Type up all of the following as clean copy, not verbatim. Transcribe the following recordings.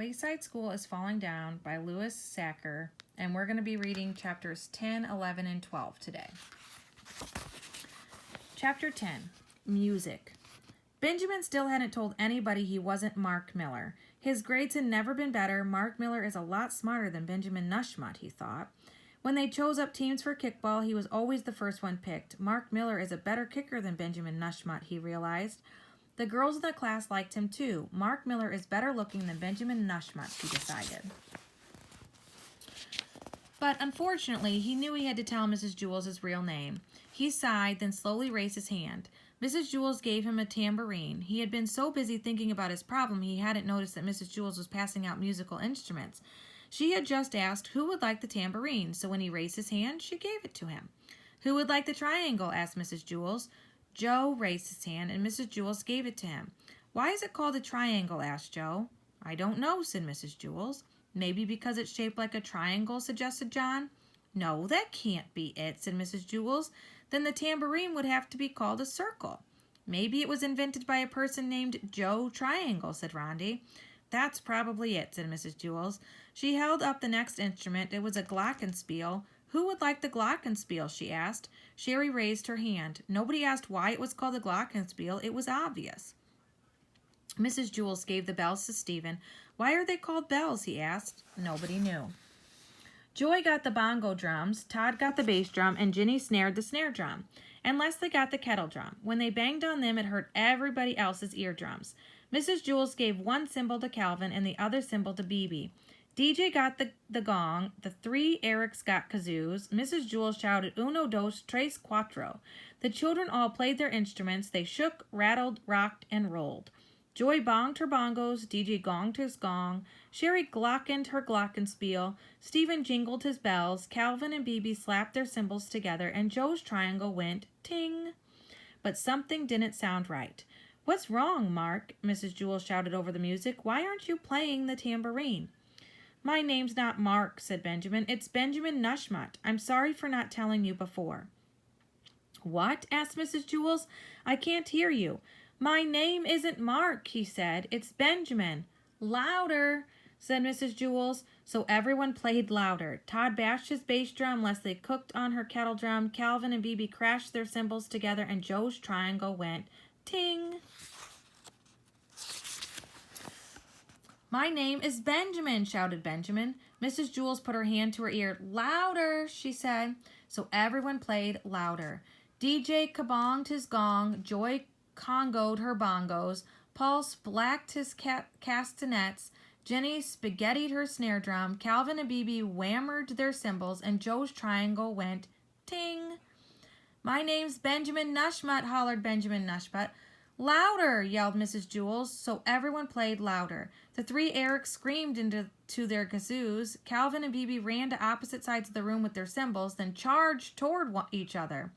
Wayside School is Falling Down by Lewis Sacker, and we're going to be reading chapters 10, 11, and 12 today. Chapter 10, Music. Benjamin still hadn't told anybody he wasn't Mark Miller. His grades had never been better. Mark Miller is a lot smarter than Benjamin Nushmut, he thought. When they chose up teams for kickball, he was always the first one picked. Mark Miller is a better kicker than Benjamin Nushmut, he realized. The girls in the class liked him too. Mark Miller is better looking than Benjamin Nushmut, he decided. But unfortunately, he knew he had to tell Mrs. Jules his real name. He sighed, then slowly raised his hand. Mrs. Jules gave him a tambourine. He had been so busy thinking about his problem, he hadn't noticed that Mrs. Jules was passing out musical instruments. She had just asked who would like the tambourine, so when he raised his hand, she gave it to him. Who would like the triangle? Asked Mrs. Jules. Joe raised his hand, and Mrs. Jules gave it to him. Why is it called a triangle? Asked Joe. I don't know, said Mrs. Jules. Maybe because it's shaped like a triangle, suggested John. No, that can't be it, said Mrs. Jules. Then the tambourine would have to be called a circle. Maybe it was invented by a person named Joe Triangle, said Rondi. That's probably it, said Mrs. Jules. She held up the next instrument. It was a glockenspiel. Who would like the glockenspiel? She asked. Sherry raised her hand. Nobody asked why it was called the glockenspiel. It was obvious. Mrs. Jules gave the bells to Stephen. Why are they called bells? He asked. Nobody knew. Joy got the bongo drums, Todd got the bass drum, and Ginny snared the snare drum. And Leslie got the kettle drum. When they banged on them, it hurt everybody else's eardrums. Mrs. Jules gave one cymbal to Calvin and the other cymbal to BB. DJ got the gong, the three Erics got kazoos. Mrs. Jules shouted, Uno, dos, tres, cuatro. The children all played their instruments. They shook, rattled, rocked, and rolled. Joy bonged her bongos, DJ gonged his gong, Sherry glockened her glockenspiel, Stephen jingled his bells, Calvin and BB slapped their cymbals together, and Joe's triangle went ting. But something didn't sound right. What's wrong, Mark? Mrs. Jules shouted over the music. Why aren't you playing the tambourine? My name's not Mark, said Benjamin. It's Benjamin Nushmut. I'm sorry for not telling you before. What? Asked Mrs. Jules. I can't hear you. My name isn't Mark, he said. It's Benjamin. Louder, said Mrs. Jules. So everyone played louder. Todd bashed his bass drum, Leslie cooked on her kettle drum, Calvin and BB crashed their cymbals together, and Joe's triangle went ting. My name is Benjamin, shouted Benjamin. Mrs. Jules put her hand to her ear. Louder, she said. So everyone played louder. DJ kabonged his gong, Joy congoed her bongos, Paul splacked his castanets, Jenny spaghettied her snare drum, Calvin and BB whammered their cymbals, and Joe's triangle went ting. My name's Benjamin Nushmut, hollered Benjamin Nushmut. Louder, yelled Mrs. Jules, so everyone played louder. The three Erics screamed into their kazoos. Calvin and BB ran to opposite sides of the room with their cymbals, then charged toward each other.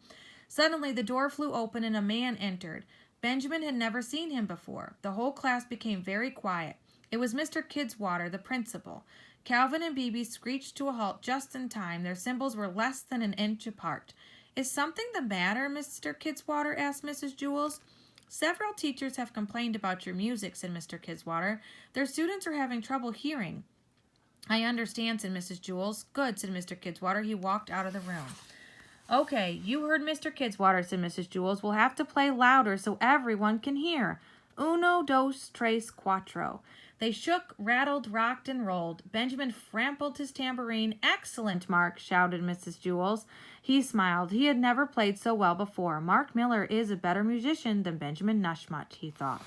Suddenly, the door flew open and a man entered. Benjamin had never seen him before. The whole class became very quiet. It was Mr. Kidswater, the principal. Calvin and BB screeched to a halt just in time. Their cymbals were less than an inch apart. Is something the matter, Mr. Kidswater? Asked Mrs. Jules. Several teachers have complained about your music, said Mr. Kidswater. Their students are having trouble hearing. I understand, said Mrs. Jules. Good, said Mr. Kidswater. He walked out of the room. Okay, you heard Mr. Kidswater, said Mrs. Jules. We'll have to play louder so everyone can hear. Uno, dos, tres, cuatro. They shook, rattled, rocked, and rolled. Benjamin frampled his tambourine. Excellent, Mark, shouted Mrs. Jules. He smiled. He had never played so well before. Mark Miller is a better musician than Benjamin Nushmut, he thought.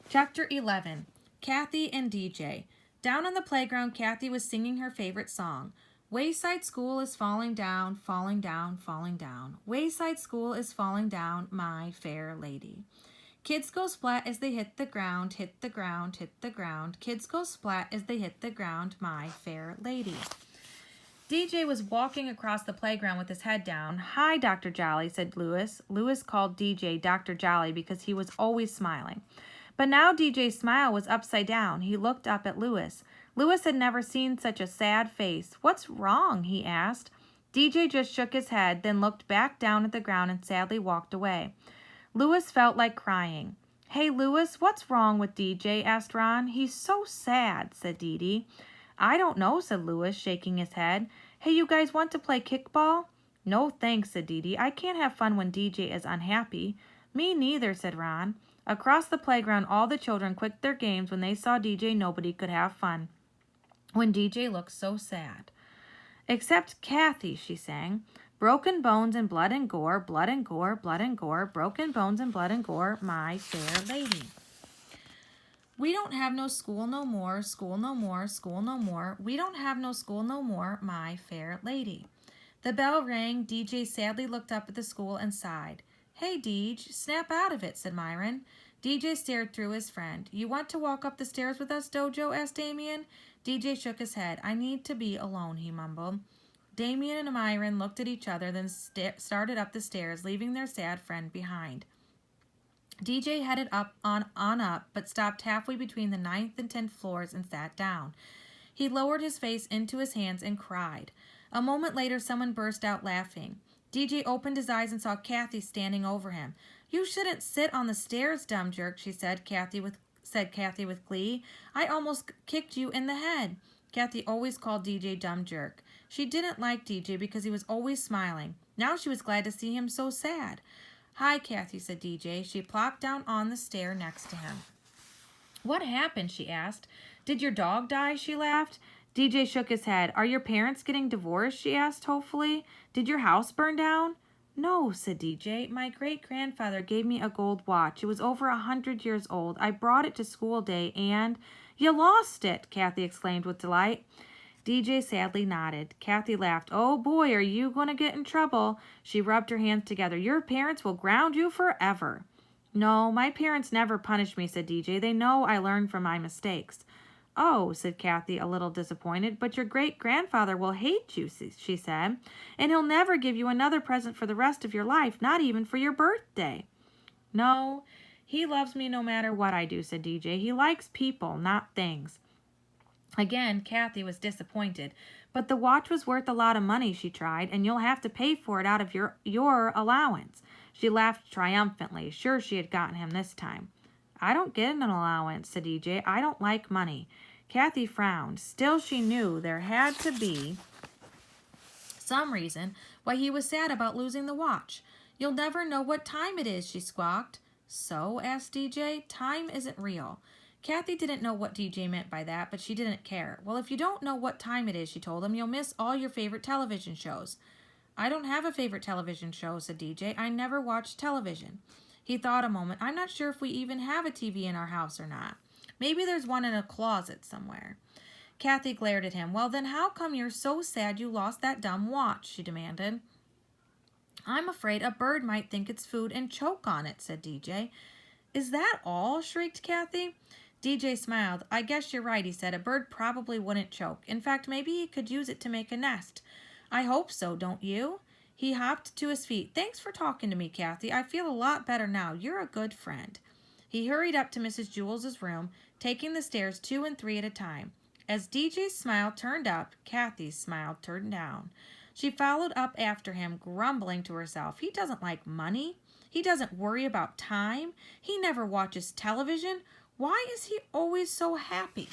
Chapter 11. Kathy and DJ. Down on the playground, Kathy was singing her favorite song. Wayside School is falling down, falling down, falling down. Wayside School is falling down, my fair lady. Kids go splat as they hit the ground, hit the ground, hit the ground. Kids go splat as they hit the ground, my fair lady. DJ was walking across the playground with his head down. Hi, Dr. Jolly, said Lewis. Lewis called DJ Dr. Jolly because he was always smiling. But now DJ's smile was upside down. He looked up at Lewis. Lewis had never seen such a sad face. What's wrong? He asked. DJ just shook his head, then looked back down at the ground and sadly walked away. Lewis felt like crying. Hey, Louis, what's wrong with DJ? Asked Ron. He's so sad, said Dee Dee. I don't know, said Louis, shaking his head. Hey, you guys want to play kickball? No, thanks, said Dee Dee. I can't have fun when DJ is unhappy. Me neither, said Ron. Across the playground, all the children quit their games when they saw DJ. Nobody could have fun when DJ looked so sad. Except Kathy, she sang. Broken bones and blood and gore, blood and gore, blood and gore, broken bones and blood and gore, my fair lady. We don't have no school no more, school no more, school no more. We don't have no school no more, my fair lady. The bell rang. DJ sadly looked up at the school and sighed. Hey, Deej, snap out of it, said Myron. DJ stared through his friend. You want to walk up the stairs with us, Dojo? Asked Damien. DJ shook his head. I need to be alone, he mumbled. Damien and Myron looked at each other, then started up the stairs, leaving their sad friend behind. DJ headed on up, but stopped halfway between the 9th and 10th floors and sat down. He lowered his face into his hands and cried. A moment later, someone burst out laughing. DJ opened his eyes and saw Kathy standing over him. You shouldn't sit on the stairs, dumb jerk, she said, Kathy with glee. I almost kicked you in the head. Kathy always called DJ dumb jerk. She didn't like DJ because he was always smiling. Now she was glad to see him so sad. Hi, Kathy, said DJ. She plopped down on the stair next to him. What happened? She asked. Did your dog die? She laughed. DJ shook his head. Are your parents getting divorced? She asked hopefully. Did your house burn down? No, said DJ. My great-grandfather gave me a gold watch. It was over 100 years old. I brought it to school day and... You lost it, Kathy exclaimed with delight. DJ sadly nodded. Kathy laughed. Oh boy, are you going to get in trouble? She rubbed her hands together. Your parents will ground you forever. No, my parents never punish me, said DJ. They know I learn from my mistakes. Oh, said Kathy, a little disappointed, but your great-grandfather will hate you, she said, and he'll never give you another present for the rest of your life, not even for your birthday. No, he loves me no matter what I do, said DJ. He likes people, not things. Again, Kathy was disappointed, but the watch was worth a lot of money, she tried, and you'll have to pay for it out of your allowance. She laughed triumphantly, sure she had gotten him this time. I don't get an allowance, said DJ. I don't like money. Kathy frowned. Still, she knew there had to be some reason why he was sad about losing the watch. You'll never know what time it is, she squawked. So, asked DJ, time isn't real. Kathy didn't know what DJ meant by that, but she didn't care. Well, if you don't know what time it is, she told him, you'll miss all your favorite television shows. I don't have a favorite television show, said DJ. I never watch television. He thought a moment. I'm not sure if we even have a TV in our house or not. Maybe there's one in a closet somewhere. Kathy glared at him. Well, then how come you're so sad you lost that dumb watch? She demanded. I'm afraid a bird might think it's food and choke on it, said DJ. Is that all? Shrieked Kathy. DJ smiled. I guess you're right, he said. A bird probably wouldn't choke. In fact, maybe he could use it to make a nest. I hope so, don't you? He hopped to his feet. Thanks for talking to me, Kathy. I feel a lot better now. You're a good friend. He hurried up to Mrs. Jewels's room, taking the stairs 2 and 3 at a time. As DJ's smile turned up, Kathy's smile turned down. She followed up after him, grumbling to herself. He doesn't like money. He doesn't worry about time. He never watches television. Why is he always so happy?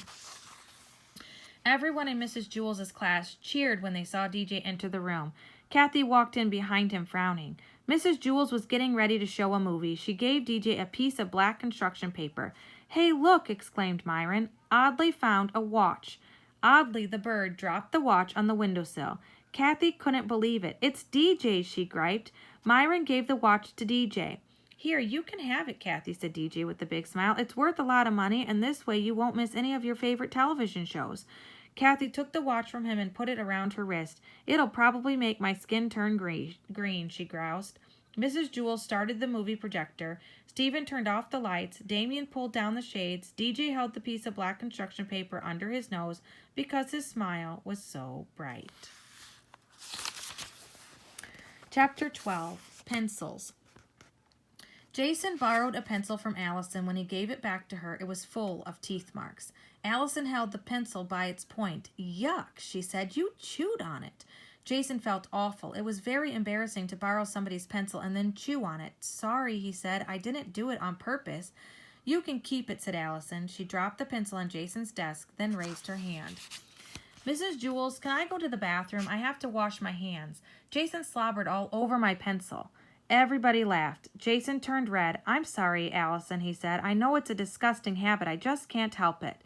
Everyone in Mrs. Jewels's class cheered when they saw DJ enter the room. Kathy walked in behind him, frowning. Mrs. Jewels was getting ready to show a movie. She gave DJ a piece of black construction paper. Hey, look, exclaimed Myron. Oddly found a watch. Oddly, the bird dropped the watch on the windowsill. Kathy couldn't believe it. It's DJ's, she griped. Myron gave the watch to DJ. Here, you can have it, Kathy, said DJ with a big smile. It's worth a lot of money, and this way you won't miss any of your favorite television shows. Kathy took the watch from him and put it around her wrist. It'll probably make my skin turn green, she groused. Mrs. Jewels started the movie projector. Stephen turned off the lights. Damien pulled down the shades. DJ held the piece of black construction paper under his nose because his smile was so bright. Chapter 12. Pencils. Jason borrowed a pencil from Allison. When he gave it back to her, it was full of teeth marks. Allison held the pencil by its point. Yuck, she said. You chewed on it. Jason felt awful. It was very embarrassing to borrow somebody's pencil and then chew on it. Sorry, he said. I didn't do it on purpose. You can keep it, said Allison. She dropped the pencil on Jason's desk, then raised her hand. Mrs. Jules, can I go to the bathroom? I have to wash my hands. Jason slobbered all over my pencil. Everybody laughed. Jason turned red. I'm sorry, Allison, he said. I know it's a disgusting habit. I just can't help it.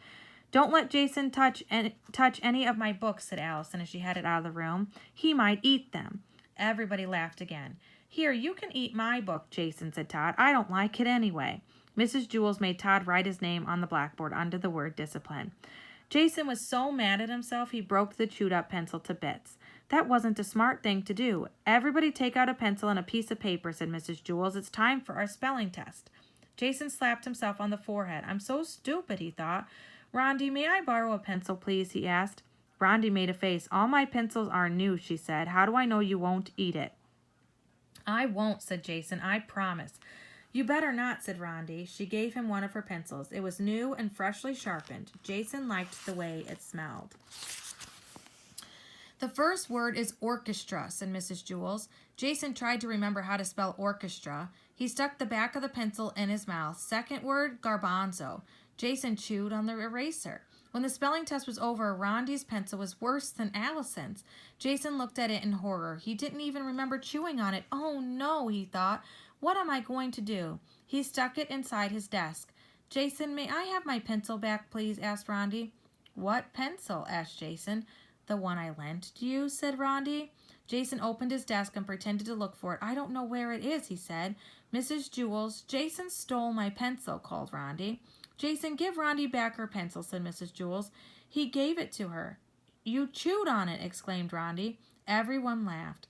Don't let Jason touch any of my books, said Allison as she headed out of the room. He might eat them. Everybody laughed again. Here, you can eat my book, Jason, said Todd. I don't like it anyway. Mrs. Jules made Todd write his name on the blackboard under the word discipline. Jason was so mad at himself he broke the chewed-up pencil to bits. That wasn't a smart thing to do. Everybody take out a pencil and a piece of paper, said Mrs. Jules. It's time for our spelling test. Jason slapped himself on the forehead. I'm so stupid, he thought. Rondi, may I borrow a pencil, please, he asked. Rondi made a face. All my pencils are new, she said. How do I know you won't eat it? I won't, said Jason. I promise. You better not, said Rondi. She gave him one of her pencils. It was new and freshly sharpened. Jason liked the way it smelled. The first word is orchestra, said Mrs. Jules. Jason tried to remember how to spell orchestra. He stuck the back of the pencil in his mouth. Second word, garbanzo. Jason chewed on the eraser. When the spelling test was over, Rondi's pencil was worse than Allison's. Jason looked at it in horror. He didn't even remember chewing on it. Oh no, he thought. What am I going to do? He stuck it inside his desk. Jason, may I have my pencil back, please? Asked Rondi. What pencil? Asked Jason. The one I lent you, said Rondi. Jason opened his desk and pretended to look for it. I don't know where it is, he said. Mrs. Jules, Jason stole my pencil, called Rondi. Jason, give Rondi back her pencil, said Mrs. Jules. He gave it to her. You chewed on it, exclaimed Rondi. Everyone laughed.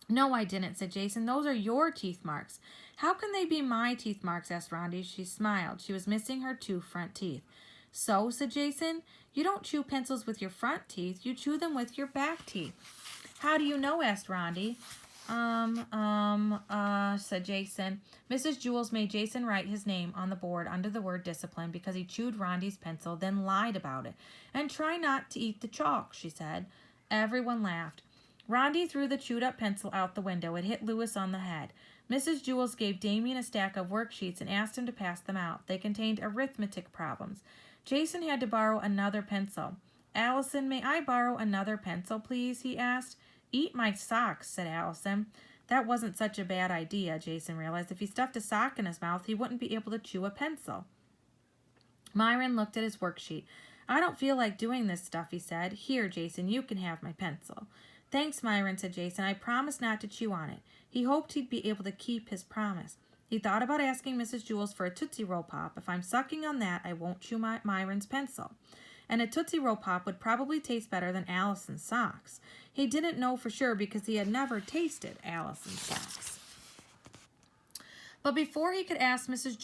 No, I didn't, said Jason. Those are your teeth marks. How can they be my teeth marks? Asked Rondi. She smiled. She was missing her 2 front teeth. So, said Jason, you don't chew pencils with your front teeth. You chew them with your back teeth. How do you know? Asked Rondi. Said Jason. Mrs. Jules made Jason write his name on the board under the word discipline because he chewed Rondi's pencil, then lied about it. And try not to eat the chalk, she said. Everyone laughed. Rondi threw the chewed-up pencil out the window. It hit Lewis on the head. Mrs. Jules gave Damien a stack of worksheets and asked him to pass them out. They contained arithmetic problems. Jason had to borrow another pencil. Allison, may I borrow another pencil, please? He asked. Eat my socks, said Allison. That wasn't such a bad idea, Jason realized. If he stuffed a sock in his mouth, he wouldn't be able to chew a pencil. Myron looked at his worksheet. I don't feel like doing this stuff, he said. Here, Jason, you can have my pencil. Thanks, Myron, said Jason. I promised not to chew on it. He hoped he'd be able to keep his promise. He thought about asking Mrs. Jules for a Tootsie Roll Pop. If I'm sucking on that, I won't chew Myron's pencil. And a Tootsie Roll Pop would probably taste better than Allison's socks. He didn't know for sure because he had never tasted Allison's socks. But before he could ask Mrs.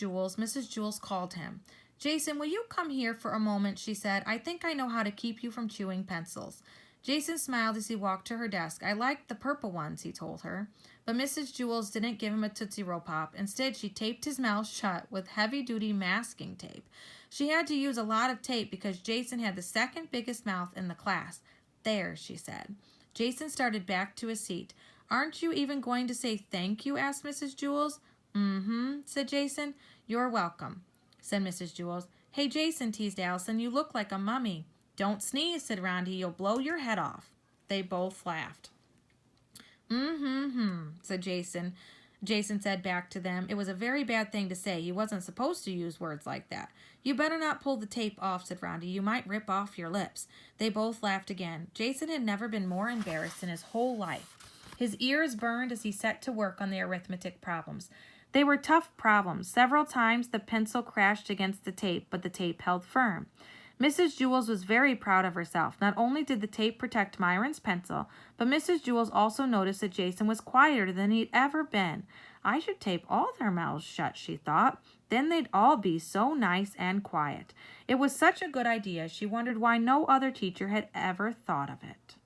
Jules called him. Jason, will you come here for a moment, she said. I think I know how to keep you from chewing pencils. Jason smiled as he walked to her desk. I like the purple ones, he told her. But Mrs. Jules didn't give him a Tootsie Roll Pop. Instead, she taped his mouth shut with heavy-duty masking tape. She had to use a lot of tape because Jason had the second biggest mouth in the class. There, she said. Jason started back to his seat. Aren't you even going to say thank you? Asked Mrs. Jules. Mm-hmm, said Jason. You're welcome, said Mrs. Jules. Hey, Jason, teased Allison, you look like a mummy. Don't sneeze, said Rondi. You'll blow your head off. They both laughed. Said Jason. Jason said back to them. It was a very bad thing to say. He wasn't supposed to use words like that. You better not pull the tape off, said Rondi. You might rip off your lips. They both laughed again. Jason had never been more embarrassed in his whole life. His ears burned as he set to work on the arithmetic problems. They were tough problems. Several times the pencil crashed against the tape, but the tape held firm. Mrs. Jules was very proud of herself. Not only did the tape protect Myron's pencil, but Mrs. Jules also noticed that Jason was quieter than he'd ever been. I should tape all their mouths shut, she thought. Then they'd all be so nice and quiet. It was such a good idea, she wondered why no other teacher had ever thought of it.